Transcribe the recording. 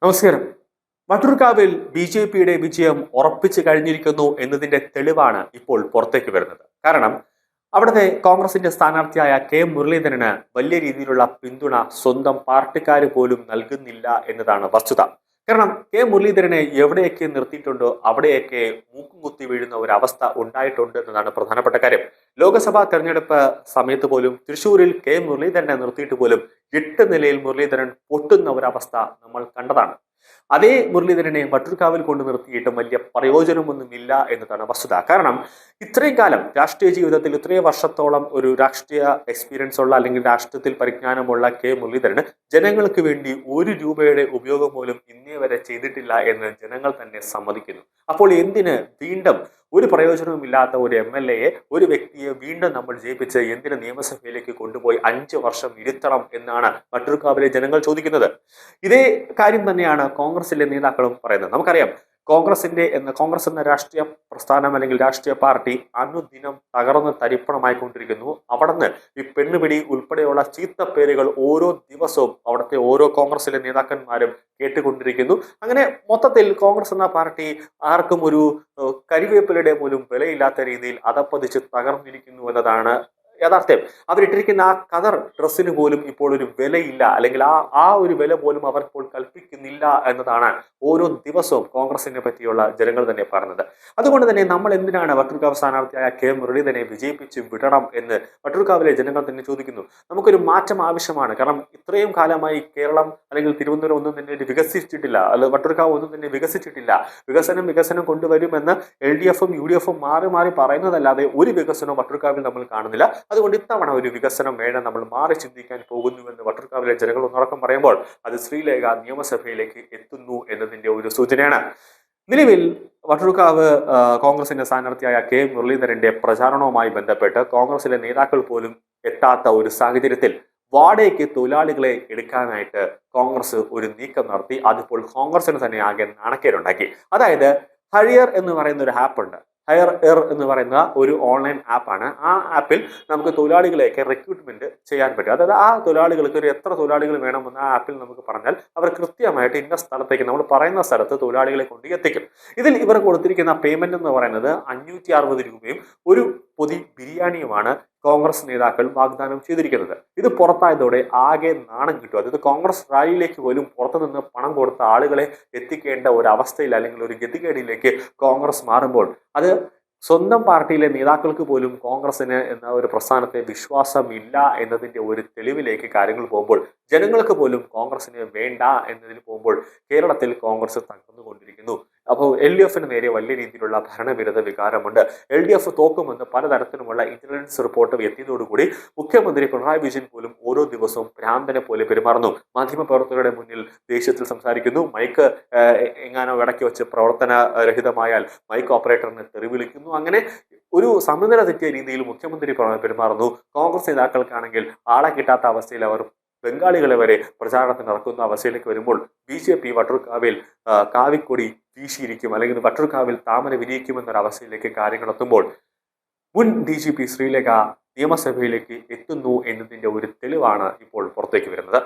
നമസ്കാരം. വട്ടിയൂർക്കാവിൽ ബി.ജെ.പിയുടെ വിജയം ഉറപ്പിച്ചു കഴിഞ്ഞിരിക്കുന്നു എന്നതിന്റെ തെളിവാണ് ഇപ്പോൾ പുറത്തേക്ക് വരുന്നത്. കാരണം അവിടുത്തെ കോൺഗ്രസിന്റെ സ്ഥാനാർത്ഥിയായ കെ മുരളീധരന് വലിയ രീതിയിലുള്ള പിന്തുണ സ്വന്തം പാർട്ടിക്കാർ പോലും നൽകുന്നില്ല എന്നതാണ് വസ്തുത. കാരണം കെ മുരളീധരനെ എവിടെയൊക്കെ നിർത്തിയിട്ടുണ്ടോ അവിടെയൊക്കെ മൂക്കും കുത്തി വീഴുന്ന ഒരു അവസ്ഥ ഉണ്ടായിട്ടുണ്ട് എന്നതാണ് പ്രധാനപ്പെട്ട കാര്യം. ലോക്സഭാ തെരഞ്ഞെടുപ്പ് സമയത്ത് പോലും തൃശൂരിൽ കെ മുരളീധരനെ നിർത്തിയിട്ട് പോലും 8 നിലയിൽ മുരളീധരൻ പൊട്ടുന്ന ഒരവസ്ഥ നമ്മൾ കണ്ടതാണ്. അതേ മുരളീധരനെ വട്ടിയൂർക്കാവിൽ കൊണ്ട് നിർത്തിയിട്ടും വലിയ പ്രയോജനമൊന്നുമില്ല എന്നതാണ് വസ്തുത. കാരണം ഇത്രയും കാലം രാഷ്ട്രീയ ജീവിതത്തിൽ ഇത്രയും വർഷത്തോളം ഒരു രാഷ്ട്രീയ എക്സ്പീരിയൻസ് ഉള്ള അല്ലെങ്കിൽ രാഷ്ട്രീയത്തിൽ പരിജ്ഞാനമുള്ള കെ മുരളീധരന് ജനങ്ങൾക്ക് വേണ്ടി 1 രൂപയുടെ ഉപയോഗം പോലും ഇന്നേ വരെ ചെയ്തിട്ടില്ല എന്ന് ജനങ്ങൾ തന്നെ സമ്മതിക്കുന്നു. അപ്പോൾ എന്തിന് വീണ്ടും ഒരു പ്രയോജനവുമില്ലാത്ത ഒരു MLA ഒരു വ്യക്തിയെ വീണ്ടും നമ്മൾ ജയിപ്പിച്ച് എന്തിന് നിയമസഭയിലേക്ക് കൊണ്ടുപോയി 5 വർഷം ഇരുത്തണം എന്നാണ് വട്ടിയൂർക്കാവിലെ ജനങ്ങൾ ചോദിക്കുന്നത്. ഇതേ കാര്യം തന്നെയാണ് കോൺഗ്രസിലെ നേതാക്കളും പറയുന്നത്. നമുക്കറിയാം കോൺഗ്രസ് എന്ന രാഷ്ട്രീയ പ്രസ്ഥാനം അല്ലെങ്കിൽ രാഷ്ട്രീയ പാർട്ടി അനുദിനം തകർന്ന് തരിപ്പണമായിക്കൊണ്ടിരിക്കുന്നു. അവിടുന്ന് ഈ പെണ്ണുപിടി ഉൾപ്പെടെയുള്ള ചീത്ത പേരുകൾ ഓരോ ദിവസവും അവിടുത്തെ ഓരോ കോൺഗ്രസിലെ നേതാക്കന്മാരും കേട്ടുകൊണ്ടിരിക്കുന്നു. അങ്ങനെ മൊത്തത്തിൽ കോൺഗ്രസ് എന്ന പാർട്ടി ആർക്കും ഒരു കരിവേപ്പിലയുടെ പോലും വിലയില്ലാത്ത രീതിയിൽ അതപ്പതിച്ച് തകർന്നിരിക്കുന്നു എന്നതാണ് യാഥാർത്ഥ്യം. അവരിട്ടിരിക്കുന്ന ആ കതർ ഡ്രസ്സിന് പോലും ഇപ്പോൾ ഒരു വിലയില്ല, അല്ലെങ്കിൽ ആ ഒരു വില പോലും അവർ ഇപ്പോൾ കൽപ്പിക്കുന്നില്ല എന്നതാണ് ഓരോ ദിവസവും കോൺഗ്രസിനെ പറ്റിയുള്ള ജനങ്ങൾ തന്നെ പറയുന്നത്. അതുകൊണ്ട് തന്നെ നമ്മൾ എന്തിനാണ് വട്ടിയൂർക്കാവ് സ്ഥാനാർത്ഥിയായ കെ മുരളീധരനെ വിജയിപ്പിച്ച് വിടണം എന്ന് വട്ടിയൂർക്കാവിലെ ജനങ്ങൾ തന്നെ ചോദിക്കുന്നു. നമുക്കൊരു മാറ്റം ആവശ്യമാണ്. കാരണം ഇത്രയും കാലമായി കേരളം അല്ലെങ്കിൽ തിരുവനന്തപുരം ഒന്നും തന്നെ വികസിച്ചിട്ടില്ല, അല്ലെങ്കിൽ വട്ടിയൂർക്കാവ് ഒന്നും തന്നെ വികസിച്ചിട്ടില്ല. വികസനം കൊണ്ടുവരുമെന്ന് LDFും UDFും മാറി മാറി പറയുന്നതല്ലാതെ ഒരു വികസനവും വട്ടിയൂർക്കാവിൽ നമ്മൾ കാണുന്നില്ല. അതുകൊണ്ട് ഇത്തവണ ഒരു വികസനം വേണം, നമ്മൾ മാറി ചിന്തിക്കാൻ പോകുന്നുവെന്ന് വട്ടിയൂർക്കാവിലെ ജനങ്ങൾ ഒന്നടക്കം പറയുമ്പോൾ അത് ശ്രീലേഖ നിയമസഭയിലേക്ക് എത്തുന്നു എന്നതിന്റെ ഒരു സൂചനയാണ്. നിലവിൽ വട്ടിയൂർക്കാവ് കോൺഗ്രസിന്റെ സ്ഥാനാർത്ഥിയായ കെ മുരളീധരന്റെ പ്രചാരണവുമായി ബന്ധപ്പെട്ട് കോൺഗ്രസിലെ നേതാക്കൾ പോലും എത്താത്ത ഒരു സാഹചര്യത്തിൽ വാടകയ്ക്ക് തൊഴിലാളികളെ എടുക്കാനായിട്ട് കോൺഗ്രസ് ഒരു നീക്കം നടത്തി. അതിപ്പോൾ കോൺഗ്രസിന് തന്നെ ആകെ നാണക്കേടുണ്ടാക്കി. അതായത് ഹയർ എന്ന് പറയുന്ന ഒരു ആപ്പ് ഉണ്ട്. ഹയർ എന്ന് പറയുന്ന ഒരു ഓൺലൈൻ ആപ്പാണ്. ആ ആപ്പിൽ നമുക്ക് തൊഴിലാളികളെയൊക്കെ റിക്രൂട്ട്മെന്റ് ചെയ്യാൻ പറ്റും. അതായത് ആ തൊഴിലാളികൾക്ക് ഒരു എത്ര തൊഴിലാളികൾ വേണമെന്ന് ആ ആപ്പിൽ നമുക്ക് പറഞ്ഞാൽ അവർ കൃത്യമായിട്ട് ഇന്ന സ്ഥലത്തേക്ക് നമ്മൾ പറയുന്ന സ്ഥലത്ത് തൊഴിലാളികളെ കൊണ്ട് എത്തിക്കും. ഇതിൽ ഇവർ കൊടുത്തിരിക്കുന്ന പേയ്മെന്റ് എന്ന് പറയുന്നത് 560 രൂപയും ഒരു പൊതി ബിരിയാണിയുമാണ് കോൺഗ്രസ് നേതാക്കൾ വാഗ്ദാനം ചെയ്തിരിക്കുന്നത്. ഇത് പുറത്തായതോടെ ആകെ നാണം കിട്ടും. അതായത് കോൺഗ്രസ് റാലിയിലേക്ക് പോലും പുറത്തുനിന്ന് പണം കൊടുത്ത ആളുകളെ എത്തിക്കേണ്ട ഒരു അവസ്ഥയിൽ അല്ലെങ്കിൽ ഒരു ഗതികേടിലേക്ക് കോൺഗ്രസ് മാറുമ്പോൾ അത് സ്വന്തം പാർട്ടിയിലെ നേതാക്കൾക്ക് പോലും കോൺഗ്രസിന് എന്ന ഒരു പ്രസ്ഥാനത്തെ വിശ്വാസമില്ല എന്നതിന്റെ ഒരു തെളിവിലേക്ക് കാര്യങ്ങൾ പോകുമ്പോൾ ജനങ്ങൾക്ക് പോലും കോൺഗ്രസിന് വേണ്ട എന്നതിൽ പോകുമ്പോൾ കേരളത്തിൽ കോൺഗ്രസ് തകർന്നുകൊണ്ടിരിക്കുന്നു. അപ്പോൾ LDFിന് നേരെ വലിയ രീതിയിലുള്ള ഭരണവിരുദ്ധ വികാരമുണ്ട്. LDF തോക്കുമെന്ന് പലതരത്തിലുമുള്ള ഇന്റലിജൻസ് റിപ്പോർട്ട് എത്തിയതോടുകൂടി മുഖ്യമന്ത്രി പിണറായി വിജയൻ പോലും ഓരോ ദിവസവും ഭ്രാന്തനെ പോലെ പെരുമാറുന്നു. മാധ്യമപ്രവർത്തകരുടെ മുന്നിൽ ദേഷ്യത്തിൽ സംസാരിക്കുന്നു. മൈക്ക് എങ്ങാനോ ഇടയ്ക്ക് വെച്ച് പ്രവർത്തനരഹിതമായാൽ മൈക്ക് ഓപ്പറേറ്ററിനെ തെറിവിളിക്കുന്നു. അങ്ങനെ ഒരു സമനില തെറ്റിയ രീതിയിൽ മുഖ്യമന്ത്രി പെരുമാറുന്നു. കോൺഗ്രസ് നേതാക്കൾക്കാണെങ്കിൽ ആളെ കിട്ടാത്ത അവസ്ഥയിൽ അവർ ബംഗാളികളെ വരെ പ്രചാരണത്തിന് ഇറക്കുന്ന അവസ്ഥയിലേക്ക് വരുമ്പോൾ BJP വട്ടിയൂർക്കാവിൽ കാവിക്കൊടി വീശിയിരിക്കും, അല്ലെങ്കിൽ വട്ടിയൂർക്കാവിൽ താമര വിരിയിക്കുമെന്നൊരവസ്ഥയിലേക്ക് കാര്യങ്ങൾ എത്തുമ്പോൾ മുൻ DGP ശ്രീലേഖ നിയമസഭയിലേക്ക് എത്തുന്നു എന്നതിന്റെ ഒരു തെളിവാണ് ഇപ്പോൾ പുറത്തേക്ക് വരുന്നത്.